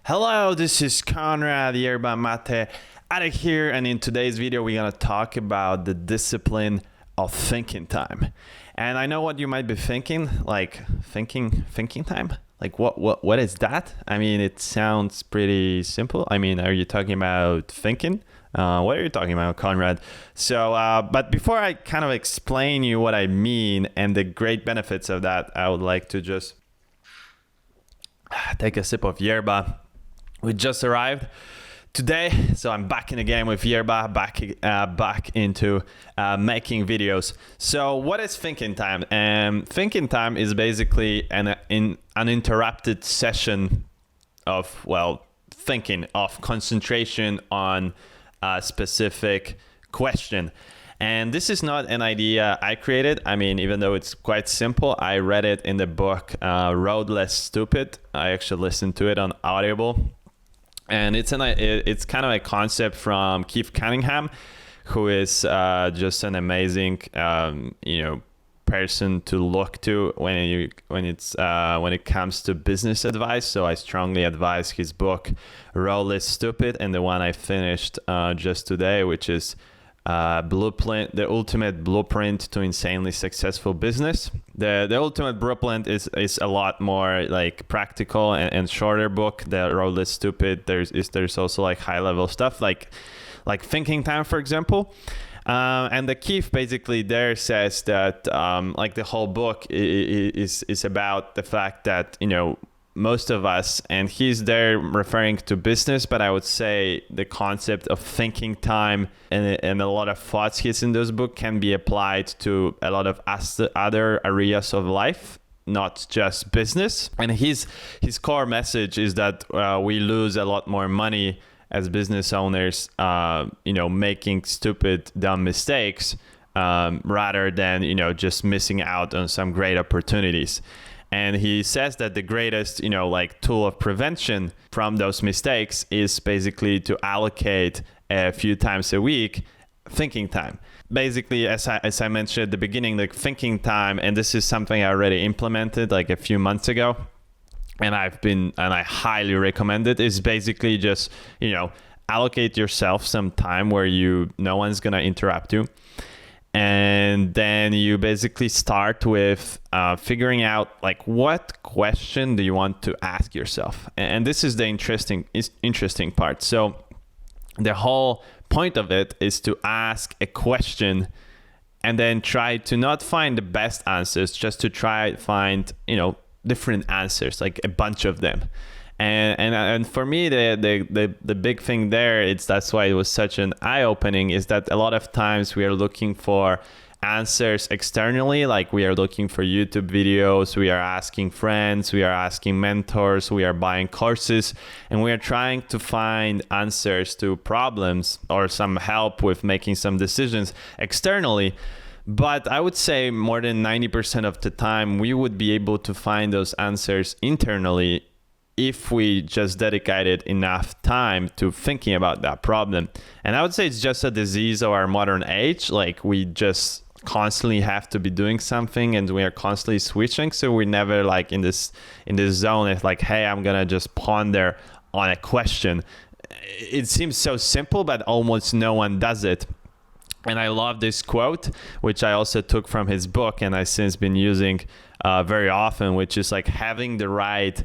Hello, this is Konrad, Yerba Addict here, and in today's video we're gonna talk about the discipline of thinking time. And I know what you might be thinking, like thinking time? Like what is that? I mean, it sounds pretty simple. I mean, are you talking about thinking? What are you talking about, Konrad? So, but before I kind of explain you what I mean and the great benefits of that, I would like to just take a sip of Yerba. We just arrived today, so I'm back in the game with Yerba, back into making videos. So what is thinking time? Thinking time is basically an uninterrupted session of, thinking, of concentration on a specific question. And this is not an idea I created. I mean, even though it's quite simple, I read it in the book Road Less Stupid. I actually listened to it on Audible. And it's kind of a concept from Keith Cunningham, who is just an amazing person to look to when it comes to business advice. So I strongly advise his book Road Less Stupid, and the one I finished just today, which is Blueprint, the ultimate blueprint to insanely successful business. The ultimate blueprint is a lot more like practical and shorter book. The Road Less Stupid, there's also like high level stuff like thinking time, for example. And the Keith basically there says that like the whole book is about the fact that, most of us, and he's there referring to business, but I would say the concept of thinking time and a lot of thoughts he's in this book can be applied to a lot of other areas of life, not just business. And his core message is that we lose a lot more money as business owners, making stupid, dumb mistakes rather than, just missing out on some great opportunities. And he says that the greatest, tool of prevention from those mistakes is basically to allocate a few times a week thinking time. Basically, as I mentioned at the beginning, like thinking time, and this is something I already implemented like a few months ago, and I highly recommend it, is basically just, allocate yourself some time where no one's gonna interrupt you. And then you basically start with figuring out like what question do you want to ask yourself. And this is the interesting part. So the whole point of it is to ask a question and then try to not find the best answers, just to try to find, different answers, like a bunch of them. And for me, the big thing there, that's why it was such an eye-opening, is that a lot of times we are looking for answers externally, like we are looking for YouTube videos, we are asking friends, we are asking mentors, we are buying courses, and we are trying to find answers to problems or some help with making some decisions externally. But I would say more than 90% of the time, we would be able to find those answers internally if we just dedicated enough time to thinking about that problem. And I would say it's just a disease of our modern age. Like we just constantly have to be doing something and we are constantly switching. So we're never like in this zone. It's like, hey, I'm gonna just ponder on a question. It seems so simple, but almost no one does it. And I love this quote, which I also took from his book and I've since been using very often, which is like, having the right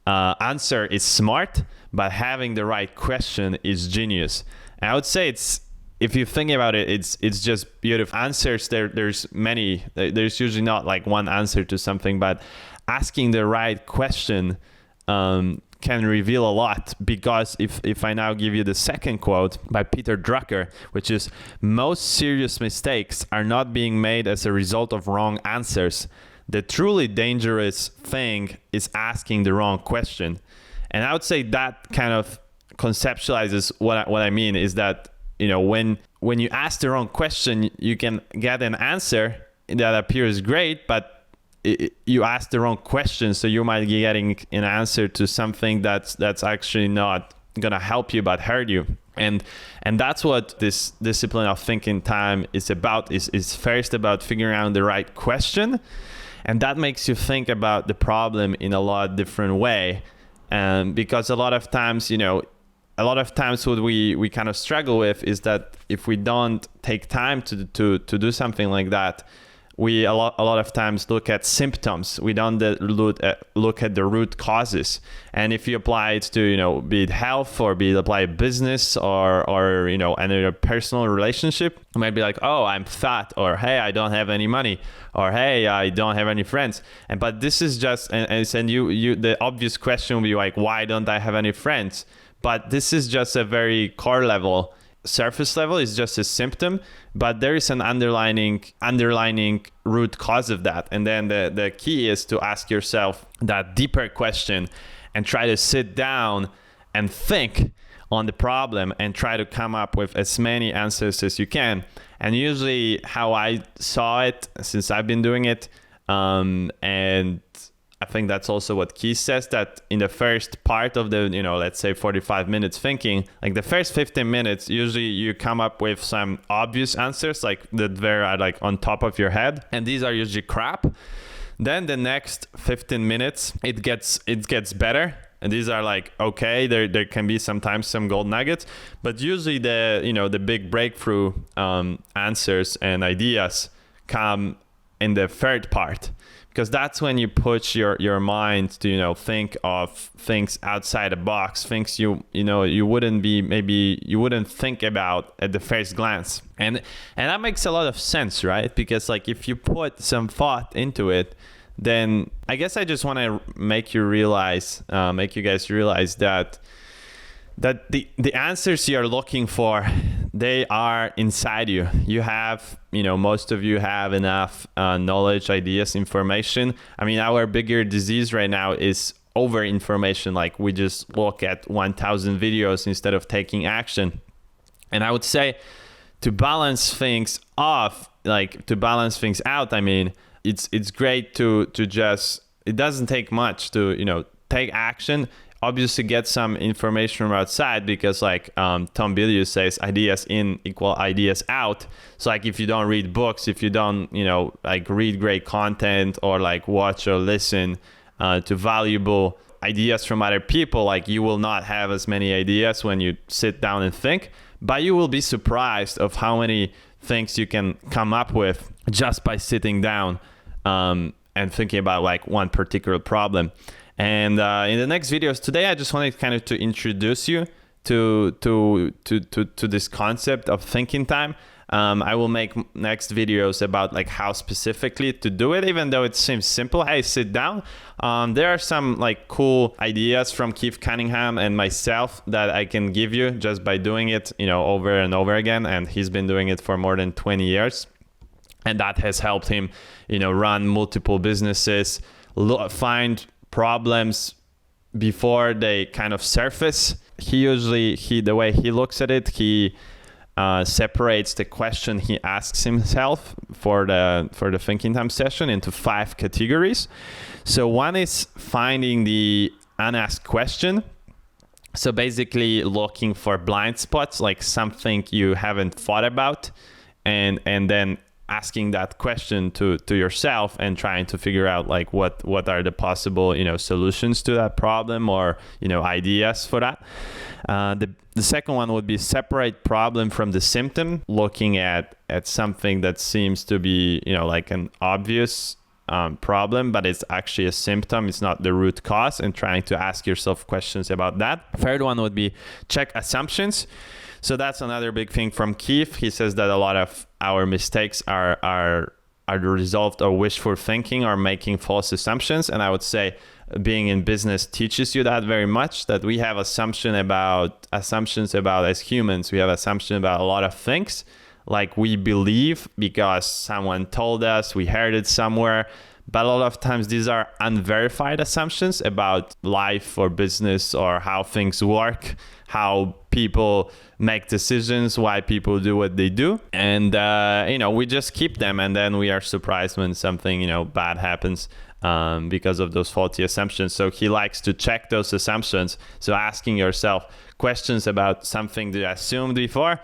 answer is smart, but having the right question is genius. And I would say if you think about it, it's just beautiful. Answers, there's many. There's usually not like one answer to something, but asking the right question can reveal a lot. Because if I now give you the second quote by Peter Drucker, which is, most serious mistakes are not being made as a result of wrong answers. The truly dangerous thing is asking the wrong question. And I would say that kind of conceptualizes what I mean, is that, when you ask the wrong question, you can get an answer that appears great, but you ask the wrong question, so you might be getting an answer to something that's actually not gonna help you but hurt you. And that's what this discipline of thinking time is about. Is first about figuring out the right question. And that makes you think about the problem in a lot different way. And because a lot of times, what we kind of struggle with is that if we don't take time to do something like that, we a lot of times look at symptoms. We don't look at the root causes. And if you apply it to, be it health, or be it apply business, or another personal relationship, you might be like, oh, I'm fat, or hey, I don't have any money, or hey, I don't have any friends. But this is just, and you the obvious question will be like, why don't I have any friends? But this is just a very core level. Surface level is just a symptom, but there is an underlining root cause of that. And then the key is to ask yourself that deeper question and try to sit down and think on the problem and try to come up with as many answers as you can. And usually how I saw it, since I've been doing it, and I think that's also what Keith says, that in the first part of the, let's say 45 minutes thinking, like the first 15 minutes, usually you come up with some obvious answers, like that are like on top of your head. And these are usually crap. Then the next 15 minutes, it gets better. And these are like, okay, there can be sometimes some gold nuggets, but usually the big breakthrough answers and ideas come in the third part. Because that's when you push your mind to think of things outside the box, things you wouldn't think about at the first glance, and that makes a lot of sense, right? Because like if you put some thought into it, then I guess I just want to make you guys realize that the answers you're looking for, they are inside you. You have, most of you have enough knowledge, ideas, information. I mean, our bigger disease right now is over information. Like we just look at 1,000 videos instead of taking action. And I would say to balance things out, I mean, it's great to just, it doesn't take much to, take action. Obviously get some information from outside, because like Tom Bilyeu says, ideas in equal ideas out. So like if you don't read books, if you don't like read great content, or like watch or listen to valuable ideas from other people, like you will not have as many ideas when you sit down and think. But you will be surprised of how many things you can come up with just by sitting down and thinking about like one particular problem. And in the next videos today, I just wanted kind of to introduce you to this concept of thinking time. I will make next videos about like how specifically to do it, even though it seems simple. Hey, sit down. There are some like cool ideas from Keith Cunningham and myself that I can give you just by doing it, over and over again. And he's been doing it for more than 20 years. And that has helped him, run multiple businesses, find problems before they kind of surface. The way he looks at it, he separates the question he asks himself for the thinking time session into 5 categories. So one is finding the unasked question. So basically looking for blind spots, like something you haven't thought about, and then asking that question to yourself and trying to figure out like what are the possible solutions to that problem, or ideas for that. The second one would be separate problem from the symptom, looking at something that seems to be like an obvious problem, but it's actually a symptom. It's not the root cause, and trying to ask yourself questions about that. Third one would be check assumptions. So that's another big thing from Keith. He says that a lot of our mistakes are the result of wishful thinking or making false assumptions. And I would say being in business teaches you that very much, that we have assumptions about as humans. We have assumptions about a lot of things, like we believe because someone told us, we heard it somewhere. But a lot of times these are unverified assumptions about life or business or how things work, how people make decisions, why people do what they do. And, we just keep them, and then we are surprised when something, bad happens because of those faulty assumptions. So he likes to check those assumptions. So asking yourself questions about something they assumed before,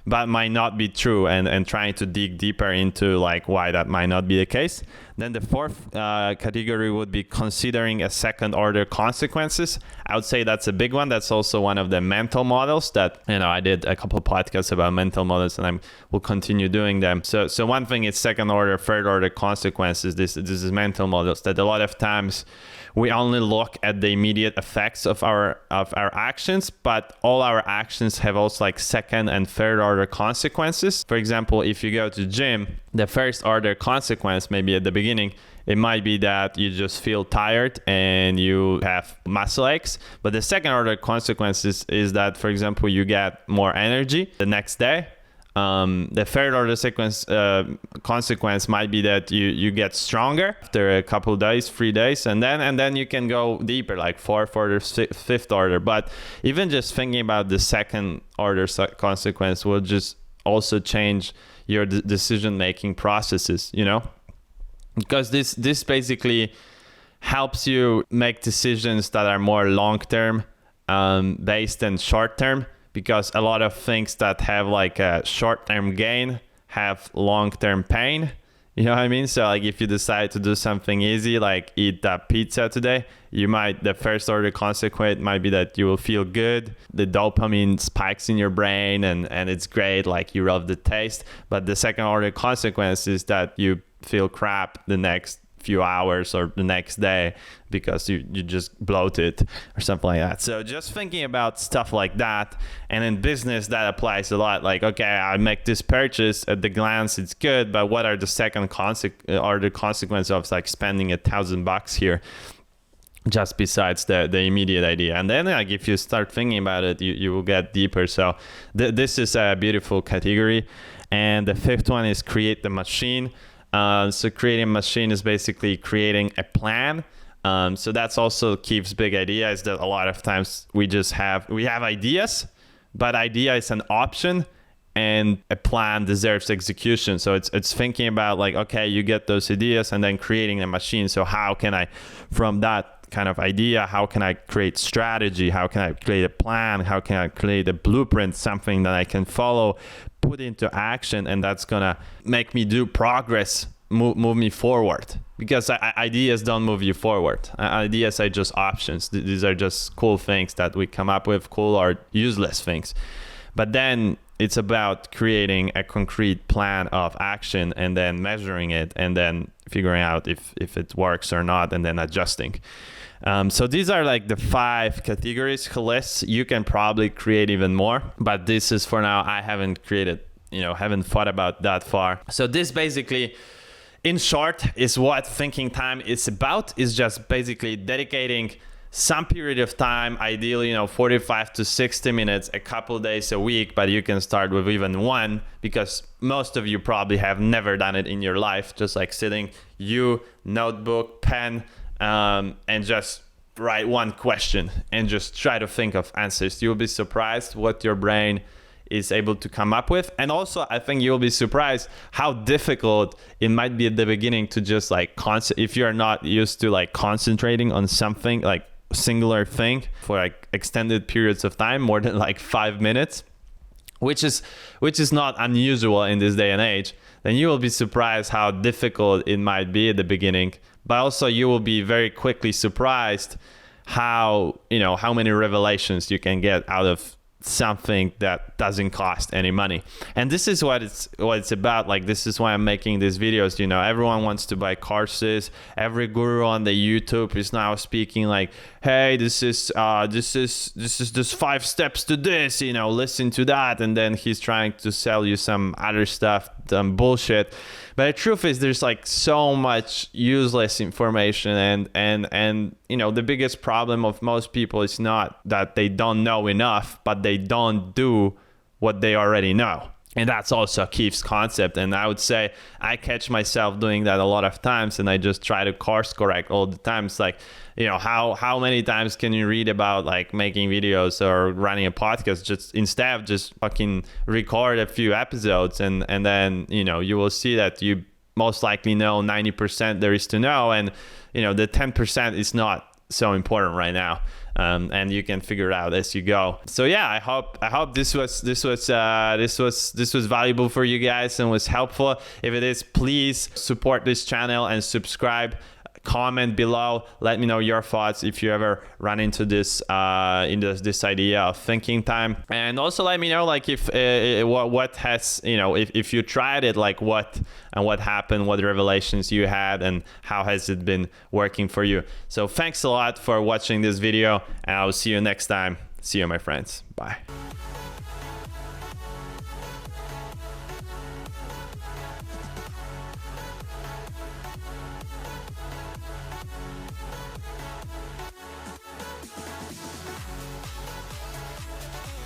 but might not be true, and trying to dig deeper into like why that might not be the case. Then the fourth category would be considering a second order consequences. I would say that's a big one. That's also one of the mental models that, I did a couple of podcasts about mental models, and I will continue doing them. So one thing is second order, third order consequences. This is mental models that a lot of times we only look at the immediate effects of our actions, but all our actions have also like second and third order consequences. For example, if you go to gym, the first order consequence maybe at the beginning, it might be that you just feel tired and you have muscle aches. But the second order consequence is that, for example, you get more energy the next day. The third order consequence might be that you get stronger after a couple days, 3 days, and then you can go deeper, like fourth order, fifth order. But even just thinking about the second order consequence will just also change your decision making processes, because this basically helps you make decisions that are more long term based than short term. Because a lot of things that have like a short-term gain have long-term pain. You know what I mean? So like if you decide to do something easy, like eat that pizza today, the first order consequence might be that you will feel good. The dopamine spikes in your brain and it's great, like you love the taste. But the second order consequence is that you feel crap the next few hours or the next day because you just bloated or something like that. So just thinking about stuff like that. And in business that applies a lot. Like, okay, I make this purchase, at the glance it's good, but what are the second order consequences of like spending $1,000 here, just besides the immediate idea? And then like if you start thinking about it, you will get deeper. So this is a beautiful category. And the fifth one is create the machine. So creating a machine is basically creating a plan. So that's also Keith's big idea, is that a lot of times we have ideas, but idea is an option and a plan deserves execution. So it's thinking about like, okay, you get those ideas and then creating a machine. So how can I, from that kind of idea, how can I create strategy? How can I create a plan? How can I create a blueprint, something that I can follow, put into action, and that's gonna make me do progress, move me forward? Because ideas don't move you forward. Ideas are just options. These are just cool things that we come up with, cool or useless things. But then it's about creating a concrete plan of action and then measuring it and then figuring out if it works or not, and then adjusting. So these are like the 5 categories lists. You can probably create even more, but this is for now. I haven't created, haven't thought about that far. So this basically, in short, is what thinking time is about. Is just basically dedicating some period of time, ideally, 45 to 60 minutes, a couple days a week, but you can start with even one, because most of you probably have never done it in your life. Just like sitting, notebook, pen, and just write one question and just try to think of answers. You'll be surprised what your brain is able to come up with. And also, I think you'll be surprised how difficult it might be at the beginning to just like if you're not used to like concentrating on something, like singular thing for like extended periods of time, more than like 5 minutes, which is not unusual in this day and age, then you will be surprised how difficult it might be at the beginning. But also you will be very quickly surprised how many revelations you can get out of something that doesn't cost any money. And this is what it's about. Like, this is why I'm making these videos. Everyone wants to buy courses. Every guru on the YouTube is now speaking like, hey, this is just 5 steps to this, listen to that. And then he's trying to sell you some other stuff, bullshit. But the truth is, there's like so much useless information, and the biggest problem of most people is not that they don't know enough, but they don't do what they already know. And that's also Keith's concept. And I would say I catch myself doing that a lot of times, and I just try to course correct all the time. It's like, how many times can you read about like making videos or running a podcast? Just instead of just fucking record a few episodes, and then, you will see that you most likely know 90% there is to know. And, the 10% is not so important right now. And you can figure it out as you go. So yeah, I hope this was valuable for you guys and was helpful. If it is, please support this channel and subscribe. Comment below, let me know your thoughts if you ever run into this this idea of thinking time, and also let me know like if what has, you know, if you tried it, like what happened, what revelations you had, and how has it been working for you. So thanks a lot for watching this video, and I'll see you next time. See you, my friends. Bye.